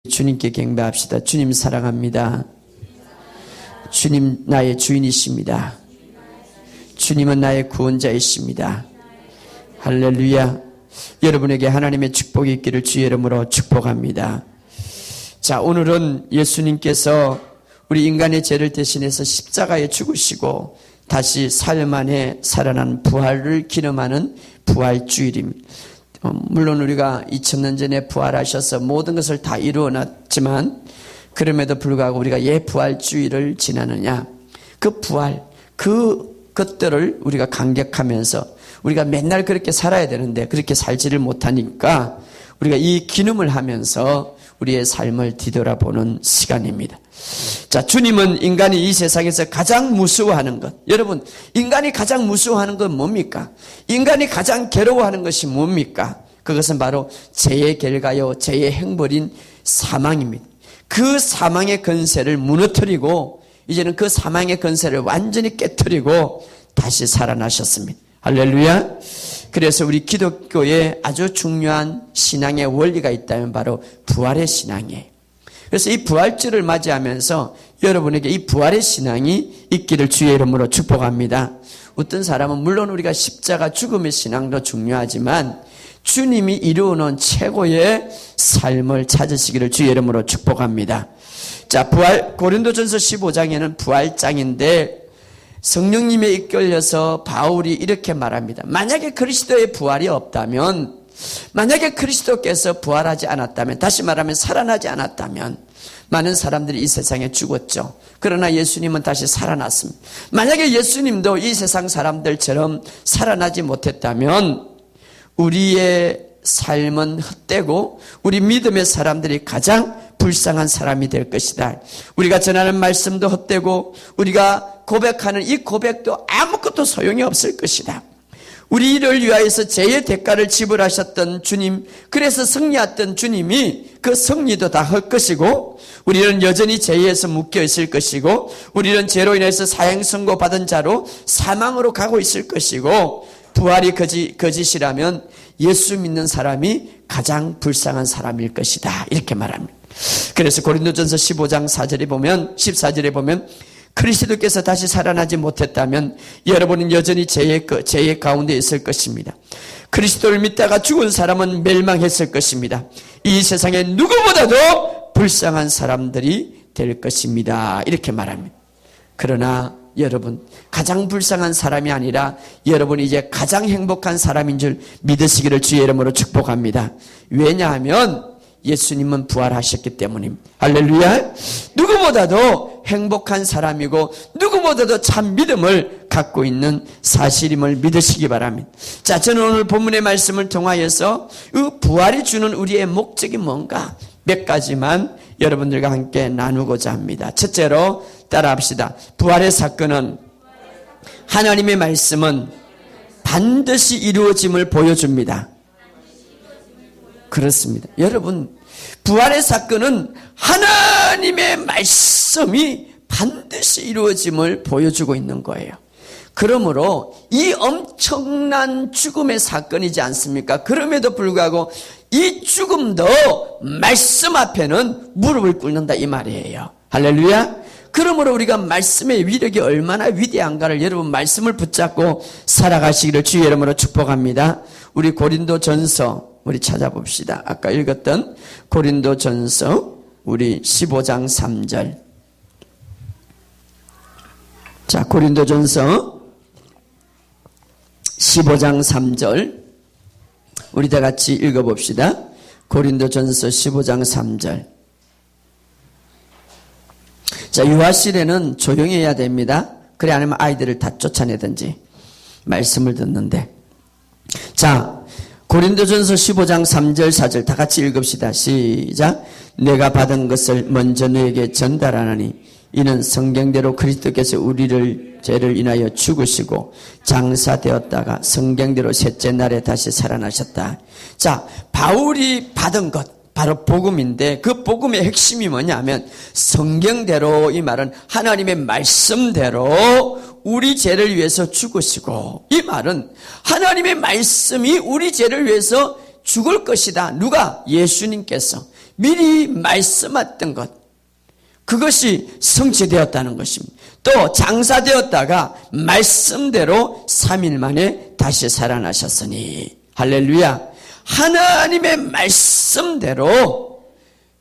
주님께 경배합시다. 주님 사랑합니다. 주님 나의 주인이십니다. 주님은 나의 구원자이십니다. 할렐루야. 여러분에게 하나님의 축복이 있기를 주의 이름으로 축복합니다. 자, 오늘은 예수님께서 우리 인간의 죄를 대신해서 십자가에 죽으시고 다시 사흘 만에 살아난 부활을 기념하는 부활주일입니다. 물론 우리가 2000년 전에 부활하셔서 모든 것을 다 이루어놨지만 그럼에도 불구하고 우리가 왜 부활주의를 지나느냐, 그 부활, 그것들을 우리가 감격하면서 우리가 맨날 그렇게 살아야 되는데 그렇게 살지를 못하니까 우리가 이 기념을 하면서 우리의 삶을 뒤돌아보는 시간입니다. 자, 주님은 인간이 이 세상에서 가장 무서워하는 것, 여러분, 인간이 가장 무서워하는 건 뭡니까? 인간이 가장 괴로워하는 것이 뭡니까? 그것은 바로 죄의 결과요, 죄의 행벌인 사망입니다. 그 사망의 권세를 무너뜨리고 이제는 그 사망의 권세를 완전히 깨뜨리고 다시 살아나셨습니다. 할렐루야. 그래서 우리 기독교에 아주 중요한 신앙의 원리가 있다면 바로 부활의 신앙이에요. 그래서 이 부활주를 맞이하면서 여러분에게 이 부활의 신앙이 있기를 주의 이름으로 축복합니다. 어떤 사람은 물론 우리가 십자가 죽음의 신앙도 중요하지만 주님이 이루어놓은 최고의 삶을 찾으시기를 주의 이름으로 축복합니다. 자, 부활, 고린도전서 15장에는 부활장인데 성령님에 이끌려서 바울이 이렇게 말합니다. 만약에 그리스도의 부활이 없다면, 만약에 그리스도께서 부활하지 않았다면, 다시 말하면 살아나지 않았다면 많은 사람들이 이 세상에 죽었죠. 그러나 예수님은 다시 살아났습니다. 만약에 예수님도 이 세상 사람들처럼 살아나지 못했다면 우리의 삶은 헛되고 우리 믿음의 사람들이 가장 불쌍한 사람이 될 것이다. 우리가 전하는 말씀도 헛되고 우리가 고백하는 이 고백도 아무것도 소용이 없을 것이다. 우리를 위하여서 죄의 대가를 지불하셨던 주님, 그래서 승리했던 주님이 그 승리도 다 할 것이고 우리는 여전히 죄에서 묶여 있을 것이고 우리는 죄로 인해서 사형 선고받은 자로 사망으로 가고 있을 것이고 부활이 거짓이라면 예수 믿는 사람이 가장 불쌍한 사람일 것이다. 이렇게 말합니다. 그래서 고린도전서 15장 14절에 보면 그리스도께서 다시 살아나지 못했다면 여러분은 여전히 죄의 가운데 있을 것입니다. 그리스도를 믿다가 죽은 사람은 멸망했을 것입니다. 이 세상에 누구보다도 불쌍한 사람들이 될 것입니다. 이렇게 말합니다. 그러나 여러분, 가장 불쌍한 사람이 아니라 여러분이 이제 가장 행복한 사람인 줄 믿으시기를 주의 이름으로 축복합니다. 왜냐하면 예수님은 부활하셨기 때문입니다. 할렐루야. 누구보다도 행복한 사람이고 누구보다도 참 믿음을 갖고 있는 사실임을 믿으시기 바랍니다. 자, 저는 오늘 본문의 말씀을 통하여서 이 부활이 주는 우리의 목적이 뭔가 몇 가지만 여러분들과 함께 나누고자 합니다. 첫째로 따라합시다. 부활의 사건은 하나님의 말씀은 반드시 이루어짐을 보여줍니다. 그렇습니다. 여러분, 부활의 사건은 하나님의 말씀이 반드시 이루어짐을 보여주고 있는 거예요. 그러므로 이 엄청난 죽음의 사건이지 않습니까? 그럼에도 불구하고 이 죽음도 말씀 앞에는 무릎을 꿇는다 이 말이에요. 할렐루야. 그러므로 우리가 말씀의 위력이 얼마나 위대한가를 여러분 말씀을 붙잡고 살아가시기를 주의 이름으로 축복합니다. 우리 고린도전서 우리 찾아봅시다. 아까 읽었던 고린도전서 우리 15장 3절. 자, 고린도전서 15장 3절 우리 다 같이 읽어봅시다. 고린도전서 15장 3절. 자, 유아실에는 조용히 해야 됩니다. 그래 아니면 아이들을 다 쫓아내든지 말씀을 듣는데. 자, 고린도전서 15장 3절 4절 다 같이 읽읍시다. 시작. 내가 받은 것을 먼저 너에게 전달하노니 이는 성경대로 그리스도께서 우리를 죄를 인하여 죽으시고 장사되었다가 성경대로 셋째 날에 다시 살아나셨다. 자, 바울이 받은 것 바로 복음인데 그 복음의 핵심이 뭐냐면 성경대로, 이 말은 하나님의 말씀대로 우리 죄를 위해서 죽으시고, 이 말은 하나님의 말씀이 우리 죄를 위해서 죽을 것이다. 누가? 예수님께서. 미리 말씀했던 것, 그것이 성취되었다는 것입니다. 또 장사되었다가 말씀대로 3일 만에 다시 살아나셨으니 할렐루야. 하나님의 말씀대로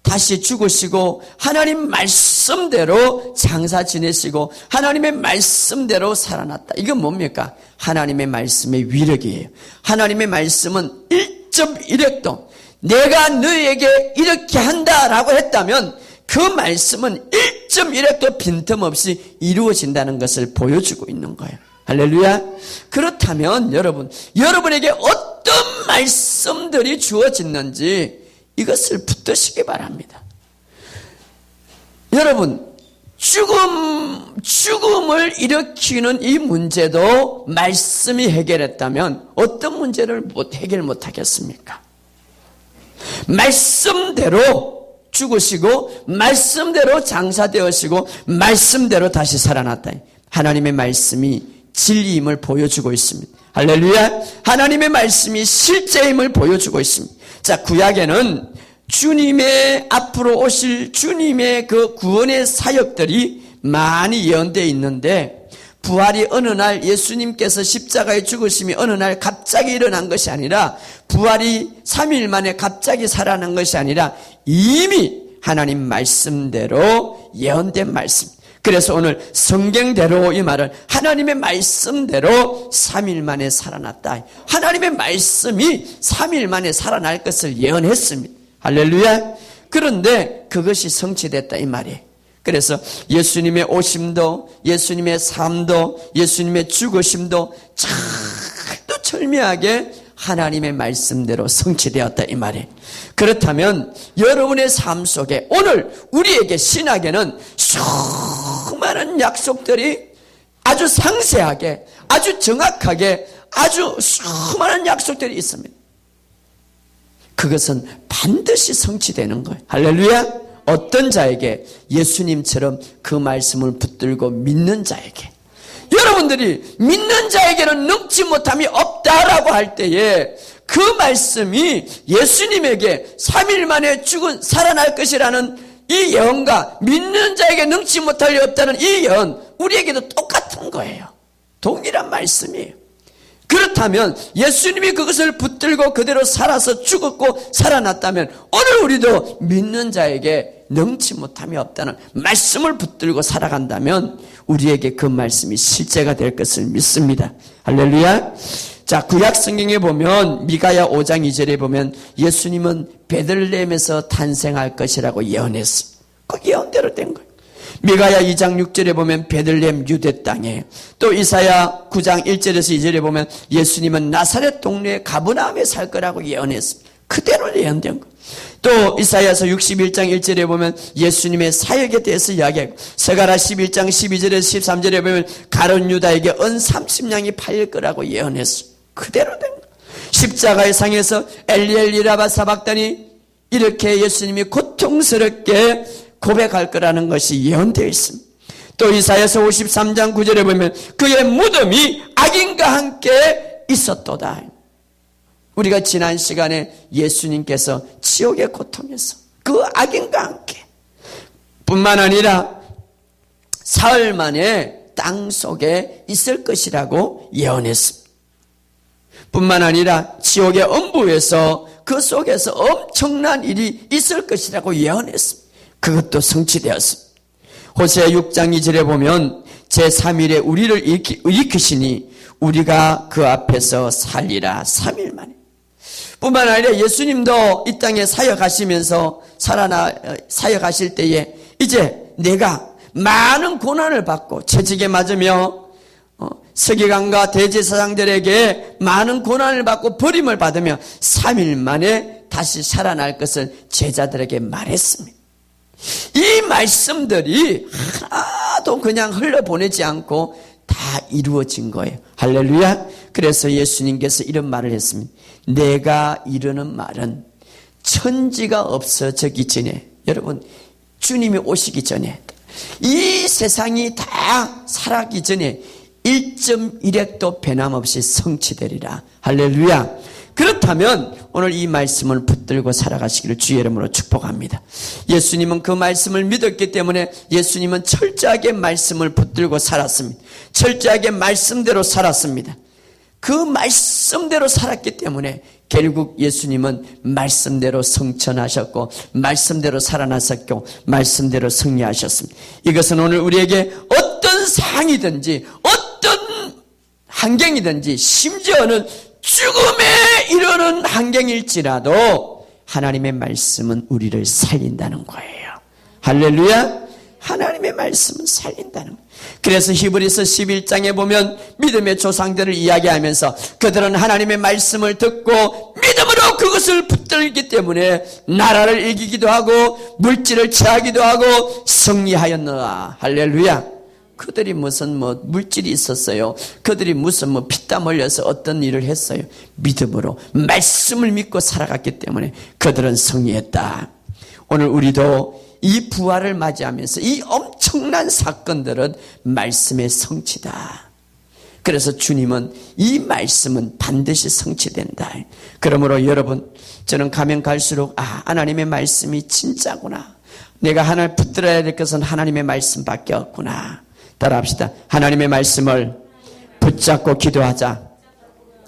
다시 죽으시고 하나님 말씀대로 장사 지내시고 하나님의 말씀대로 살아났다. 이건 뭡니까? 하나님의 말씀의 위력이에요. 하나님의 말씀은 1.1획도 내가 너에게 이렇게 한다라고 했다면 그 말씀은 1.1획도 빈틈없이 이루어진다는 것을 보여주고 있는 거예요. 할렐루야. 그렇다면 여러분에게 어떤 말씀들이 주어졌는지 이것을 붙드시기 바랍니다. 여러분, 죽음을 일으키는 이 문제도 말씀이 해결했다면 어떤 문제를 해결 못하겠습니까? 말씀대로 죽으시고 말씀대로 장사되으시고 말씀대로 다시 살아났다. 하나님의 말씀이 진리임을 보여주고 있습니다. 할렐루야. 하나님의 말씀이 실제임을 보여주고 있습니다. 자, 구약에는 주님의 앞으로 오실 주님의 그 구원의 사역들이 많이 예언되어 있는데 부활이 어느 날 예수님께서 십자가에 죽으심이 어느 날 갑자기 일어난 것이 아니라 부활이 3일 만에 갑자기 살아난 것이 아니라 이미 하나님 말씀대로 예언된 말씀. 그래서 오늘 성경대로 이 말은 하나님의 말씀대로 3일 만에 살아났다. 하나님의 말씀이 3일 만에 살아날 것을 예언했습니다. 할렐루야. 그런데 그것이 성취됐다 이 말이에요. 그래서 예수님의 오심도 예수님의 삶도 예수님의 죽으심도 잘도 철미하게 하나님의 말씀대로 성취되었다 이 말이에요. 그렇다면 여러분의 삶 속에 오늘 우리에게 신학에는 수많은 약속들이 아주 상세하게 아주 정확하게 아주 수많은 약속들이 있습니다. 그것은 반드시 성취되는 거예요. 할렐루야. 어떤 자에게? 예수님처럼 그 말씀을 붙들고 믿는 자에게. 여러분들이 믿는 자에게는 능치 못함이 없다라고 할 때에 그 말씀이 예수님에게 3일 만에 살아날 것이라는 이 예언과 믿는 자에게 능치 못할 리 없다는 이 예언, 우리에게도 똑같은 거예요. 동일한 말씀이에요. 그렇다면 예수님이 그것을 붙들고 그대로 살아서 죽었고 살아났다면 오늘 우리도 믿는 자에게 능치 못함이 없다는 말씀을 붙들고 살아간다면 우리에게 그 말씀이 실제가 될 것을 믿습니다. 할렐루야. 자, 구약 성경에 보면 미가야 5장 2절에 보면 예수님은 베들레헴에서 탄생할 것이라고 예언했습니다. 그 예언대로 된 거예요. 미가야 2장 6절에 보면 베들레헴 유대 땅에, 또 이사야 9장 1절에서 2절에 보면 예수님은 나사렛 동네의 가버나움에 살 거라고 예언했습니다. 그대로 예언된 거예요. 또 이사야서 61장 1절에 보면 예수님의 사역에 대해서 이야기하고, 스가랴 11장 12절에서 13절에 보면 가룟 유다에게 은 30냥이 팔릴 거라고 예언했어요. 그대로 된 거예요. 십자가의 상에서 엘리엘리 라마 사박다니 이렇게 예수님이 고통스럽게 고백할 거라는 것이 예언되어 있습니다. 또 이사야서 53장 9절에 보면 그의 무덤이 악인과 함께 있었도다. 우리가 지난 시간에 예수님께서 지옥의 고통에서 그 악인과 함께 뿐만 아니라 사흘 만에 땅 속에 있을 것이라고 예언했습니다. 뿐만 아니라 지옥의 엄부에서 그 속에서 엄청난 일이 있을 것이라고 예언했습니다. 그것도 성취되었습니다. 호세아 6장 2절에 보면 제3일에 우리를 일으키시니 우리가 그 앞에서 살리라. 3일 만에. 뿐만 아니라 예수님도 이 땅에 사역하시면서 사역하실 때에 이제 내가 많은 고난을 받고 채찍에 맞으며 서기관과 대제사장들에게 많은 고난을 받고 버림을 받으며 3일 만에 다시 살아날 것을 제자들에게 말했습니다. 이 말씀들이 하나도 그냥 흘려보내지 않고 다 이루어진 거예요. 할렐루야. 그래서 예수님께서 이런 말을 했습니다. 내가 이르는 말은 천지가 없어지기 전에, 여러분 주님이 오시기 전에, 이 세상이 다 살아기 전에 1.1획도 변함없이 성취되리라. 할렐루야. 그렇다면 오늘 이 말씀을 붙들고 살아가시기를 주의 이름으로 축복합니다. 예수님은 그 말씀을 믿었기 때문에 예수님은 철저하게 말씀을 붙들고 살았습니다. 철저하게 말씀대로 살았습니다. 그 말씀대로 살았기 때문에 결국 예수님은 말씀대로 성천하셨고 말씀대로 살아나셨고 말씀대로 승리하셨습니다. 이것은 오늘 우리에게 어떤 상황이든지 어떤 환경이든지 심지어는 죽음에 이르는 환경일지라도 하나님의 말씀은 우리를 살린다는 거예요. 할렐루야. 하나님의 말씀은 살린다는 거예요. 그래서 히브리서 11장에 보면 믿음의 조상들을 이야기하면서 그들은 하나님의 말씀을 듣고 믿음으로 그것을 붙들기 때문에 나라를 이기기도 하고 물질을 취하기도 하고 승리하였노라. 할렐루야. 그들이 무슨 물질이 있었어요. 그들이 무슨 피땀 흘려서 어떤 일을 했어요. 믿음으로 말씀을 믿고 살아갔기 때문에 그들은 승리했다. 오늘 우리도 이 부활을 맞이하면서 이 엄청난 사건들은 말씀의 성취다. 그래서 주님은 이 말씀은 반드시 성취된다. 그러므로 여러분, 저는 가면 갈수록 하나님의 말씀이 진짜구나. 내가 하나님 붙들어야 될 것은 하나님의 말씀밖에 없구나. 따라합시다. 하나님의 말씀을 붙잡고 기도하자.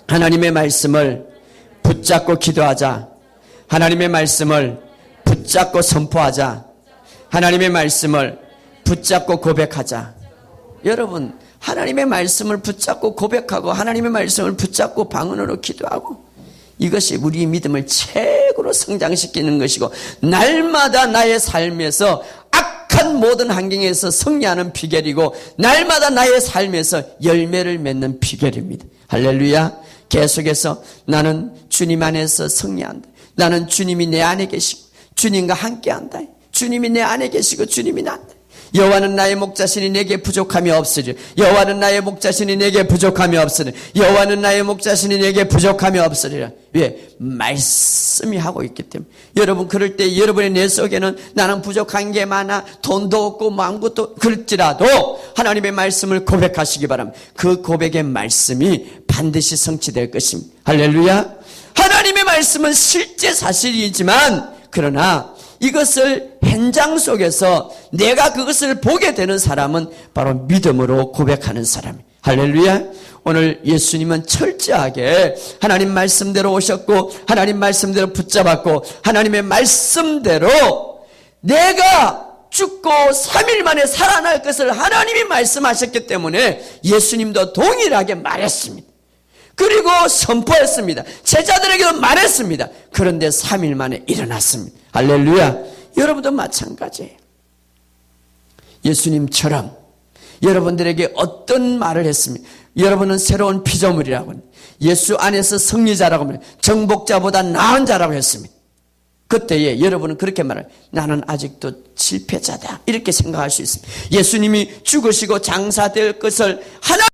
하나님의 말씀을 붙잡고 기도하자. 하나님의 말씀을 붙잡고 선포하자. 하나님의 말씀을 붙잡고 고백하자. 여러분, 하나님의 말씀을 붙잡고 고백하고 하나님의 말씀을 붙잡고 방언으로 기도하고 이것이 우리 믿음을 최고로 성장시키는 것이고 날마다 나의 삶에서 악한 모든 환경에서 승리하는 비결이고 날마다 나의 삶에서 열매를 맺는 비결입니다. 할렐루야. 계속해서 나는 주님 안에서 승리한다. 나는 주님이 내 안에 계시고 주님과 함께한다. 주님이 내 안에 계시고 주님이 나한다. 여호와는 나의 목자시니 내게 부족함이 없으리. 여호와는 나의 목자시니 내게 부족함이 없으리. 여호와는 나의 목자시니 내게 부족함이 없으리라. 왜? 말씀이 하고 있기 때문에. 여러분, 그럴 때 여러분의 내 속에는 나는 부족한 게 많아, 돈도 없고 아무것도 그럴지라도 하나님의 말씀을 고백하시기 바랍니다. 그 고백의 말씀이 반드시 성취될 것입니다. 할렐루야. 하나님의 말씀은 실제 사실이지만 그러나 이것을 현장 속에서 내가 그것을 보게 되는 사람은 바로 믿음으로 고백하는 사람이에요. 할렐루야. 오늘 예수님은 철저하게 하나님 말씀대로 오셨고 하나님 말씀대로 붙잡았고 하나님의 말씀대로 내가 죽고 3일 만에 살아날 것을 하나님이 말씀하셨기 때문에 예수님도 동일하게 말했습니다. 그리고 선포했습니다. 제자들에게도 말했습니다. 그런데 3일 만에 일어났습니다. 할렐루야. 여러분도 마찬가지예요. 예수님처럼 여러분들에게 어떤 말을 했습니까? 여러분은 새로운 피조물이라고 합니다. 예수 안에서 승리자라고 합니다. 정복자보다 나은 자라고 했습니다. 그때에 여러분은 그렇게 말해요. 나는 아직도 실패자다. 이렇게 생각할 수 있습니다. 예수님이 죽으시고 장사될 것을 하나